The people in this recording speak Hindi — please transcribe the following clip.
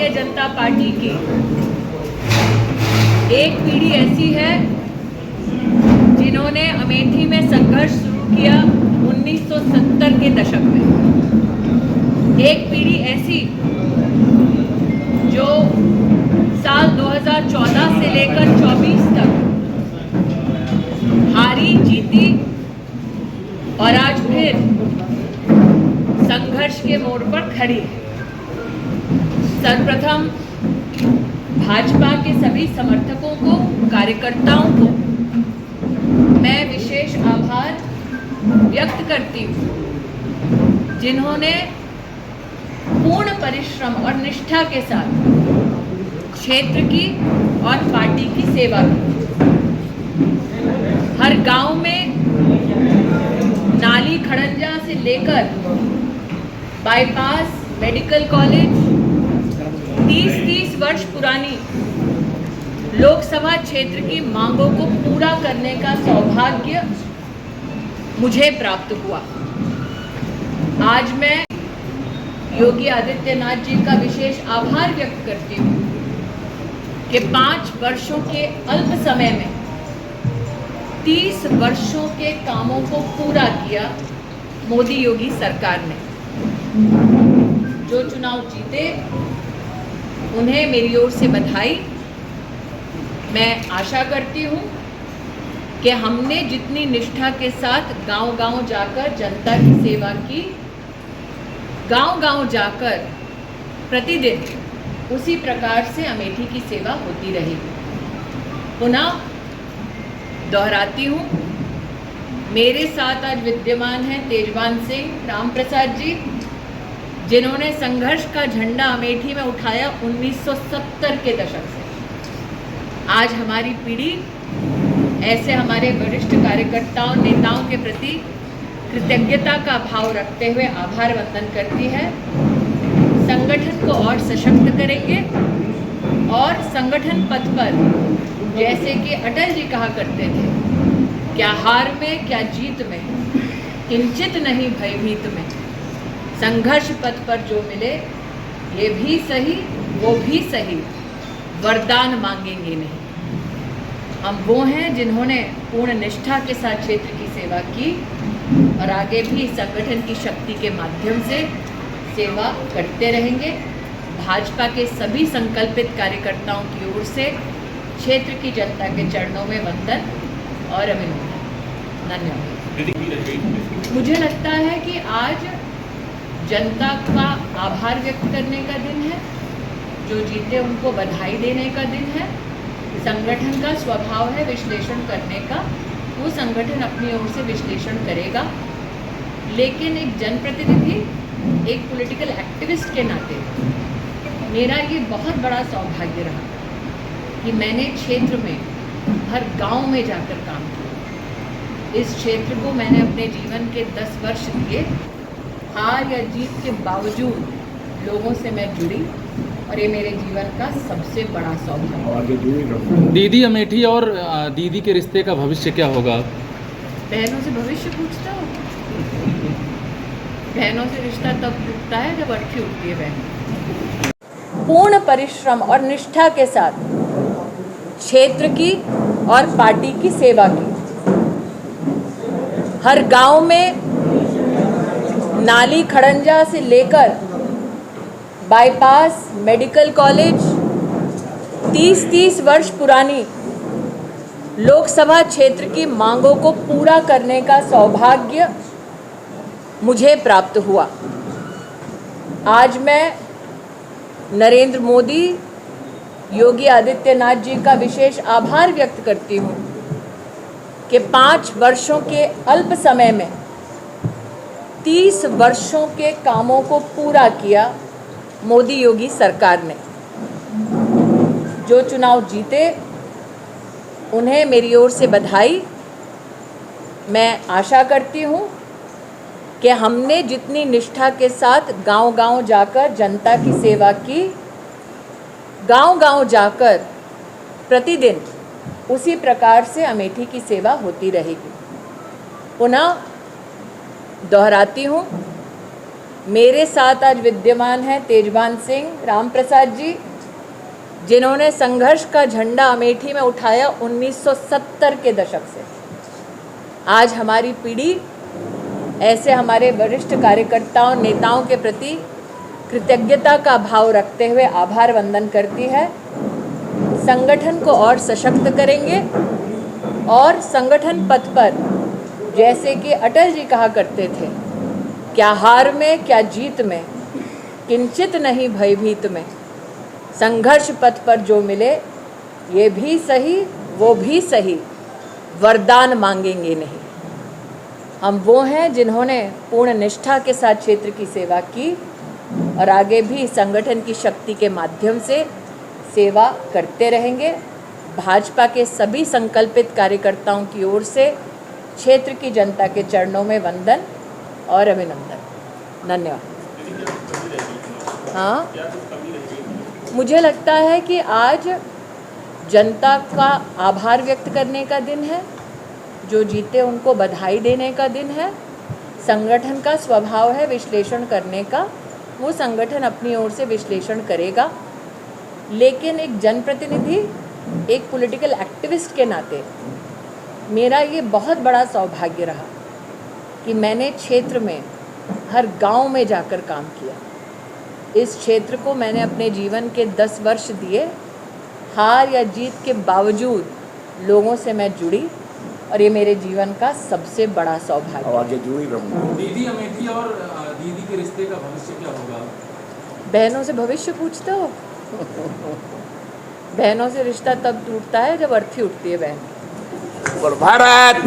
भारतीय जनता पार्टी की एक पीढ़ी ऐसी है जिन्होंने अमेठी में संघर्ष शुरू किया 1970 के दशक में। एक पीढ़ी ऐसी जो साल 2014 से लेकर 24 तक हारी जीती और आज फिर संघर्ष के मोड़ पर खड़ी है। सर्वप्रथम भाजपा के सभी समर्थकों को, कार्यकर्ताओं को मैं विशेष आभार व्यक्त करती हूँ जिन्होंने पूर्ण परिश्रम और निष्ठा के साथ क्षेत्र की और पार्टी की सेवा की। हर गांव में नाली खड़ंजा से लेकर बाईपास, मेडिकल कॉलेज, 30-30 वर्ष पुरानी लोकसभा क्षेत्र की मांगों को पूरा करने का सौभाग्य मुझे प्राप्त हुआ। आज मैं योगी आदित्यनाथ जी का विशेष आभार व्यक्त करती हूँ कि 5 वर्षों के अल्प समय में 30 वर्षों के कामों को पूरा किया मोदी योगी सरकार ने। जो चुनाव जीते उन्हें मेरी ओर से बधाई। मैं आशा करती हूँ कि हमने जितनी निष्ठा के साथ गांव-गांव जाकर जनता की सेवा की, गांव-गांव जाकर प्रतिदिन उसी प्रकार से अमेठी की सेवा होती रहेगी। पुनः दोहराती हूँ, मेरे साथ आज विद्यमान हैं तेजवान सिंह, राम प्रसाद जी, जिन्होंने संघर्ष का झंडा अमेठी में उठाया 1970 के दशक से। आज हमारी पीढ़ी ऐसे हमारे वरिष्ठ कार्यकर्ताओं, नेताओं के प्रति कृतज्ञता का भाव रखते हुए आभार वंदन करती है। संगठन को और सशक्त करेंगे और संगठन पथ पर, जैसे कि अटल जी कहा करते थे, क्या हार में क्या जीत में, किंचित नहीं भयभीत में। संघर्ष पथ पर जो मिले, ये भी सही वो भी सही, वरदान मांगेंगे नहीं। हम वो हैं जिन्होंने पूर्ण निष्ठा के साथ क्षेत्र की सेवा की और आगे भी संगठन की शक्ति के माध्यम से सेवा करते रहेंगे। भाजपा के सभी संकल्पित कार्यकर्ताओं की ओर से क्षेत्र की जनता के चरणों में वंदन और अभिनंदन। धन्यवाद। मुझे लगता है कि आज जनता का आभार व्यक्त करने का दिन है, जो जीते उनको बधाई देने का दिन है। संगठन का स्वभाव है विश्लेषण करने का, वो संगठन अपनी ओर से विश्लेषण करेगा, लेकिन एक जनप्रतिनिधि, एक पॉलिटिकल एक्टिविस्ट के नाते मेरा ये बहुत बड़ा सौभाग्य रहा कि मैंने क्षेत्र में हर गांव में जाकर काम किया। इस क्षेत्र को मैंने अपने जीवन के 10 वर्ष दिए। हार या जीत के बावजूद लोगों से मैं जुड़ी और ये मेरे जीवन का सबसे बड़ा सौभाग्य है। दीदी अमेठी और दीदी के रिश्ते का भविष्य क्या होगा? बहनों से भविष्य पूछता हो? बहनों से रिश्ता तब टूटता है जब अटकी उठती है बहन। पूर्ण परिश्रम और निष्ठा के साथ क्षेत्र की और पार्टी की सेवा की। हर गांव में नाली खड़ंजा से लेकर बाईपास, मेडिकल कॉलेज, 30-30 वर्ष पुरानी लोकसभा क्षेत्र की मांगों को पूरा करने का सौभाग्य मुझे प्राप्त हुआ। आज मैं नरेंद्र मोदी, योगी आदित्यनाथ जी का विशेष आभार व्यक्त करती हूँ कि 5 वर्षों के अल्प समय में 30 वर्षों के कामों को पूरा किया मोदी योगी सरकार ने। जो चुनाव जीते उन्हें मेरी ओर से बधाई। मैं आशा करती हूँ कि हमने जितनी निष्ठा के साथ गांव-गांव जाकर जनता की सेवा की, गांव-गांव जाकर प्रतिदिन उसी प्रकार से अमेठी की सेवा होती रहेगी। पुनः दोहराती हूँ, मेरे साथ आज विद्यमान हैं तेजवान सिंह राम प्रसाद जी, जिन्होंने संघर्ष का झंडा अमेठी में उठाया 1970 के दशक से। आज हमारी पीढ़ी ऐसे हमारे वरिष्ठ कार्यकर्ताओं नेताओं के प्रति कृतज्ञता का भाव रखते हुए आभार वंदन करती है। संगठन को और सशक्त करेंगे और संगठन पथ पर, जैसे कि अटल जी कहा करते थे, क्या हार में क्या जीत में, किंचित नहीं भयभीत में, संघर्ष पथ पर जो मिले ये भी सही वो भी सही, वरदान मांगेंगे नहीं। हम वो हैं जिन्होंने पूर्ण निष्ठा के साथ क्षेत्र की सेवा की और आगे भी संगठन की शक्ति के माध्यम से सेवा करते रहेंगे। भाजपा के सभी संकल्पित कार्यकर्ताओं की ओर से क्षेत्र की जनता के चरणों में वंदन और अभिनंदन। धन्यवाद। हाँ, मुझे लगता है कि आज जनता का आभार व्यक्त करने का दिन है, जो जीते उनको बधाई देने का दिन है। संगठन का स्वभाव है विश्लेषण करने का, वो संगठन अपनी ओर से विश्लेषण करेगा, लेकिन एक जनप्रतिनिधि, एक पॉलिटिकल एक्टिविस्ट के नाते मेरा ये बहुत बड़ा सौभाग्य रहा कि मैंने क्षेत्र में हर गांव में जाकर काम किया। इस क्षेत्र को मैंने अपने जीवन के 10 वर्ष दिए। हार या जीत के बावजूद लोगों से मैं जुड़ी और ये मेरे जीवन का सबसे बड़ा सौभाग्य है। आगे जुड़ी रहूँगी। दीदी अमेठी और दीदी के रिश्ते का भविष्य क्या होगा? बहनों से भविष्य पूछते हो? बहनों से रिश्ता तब टूटता है जब अर्थी उठती है बहन। भारत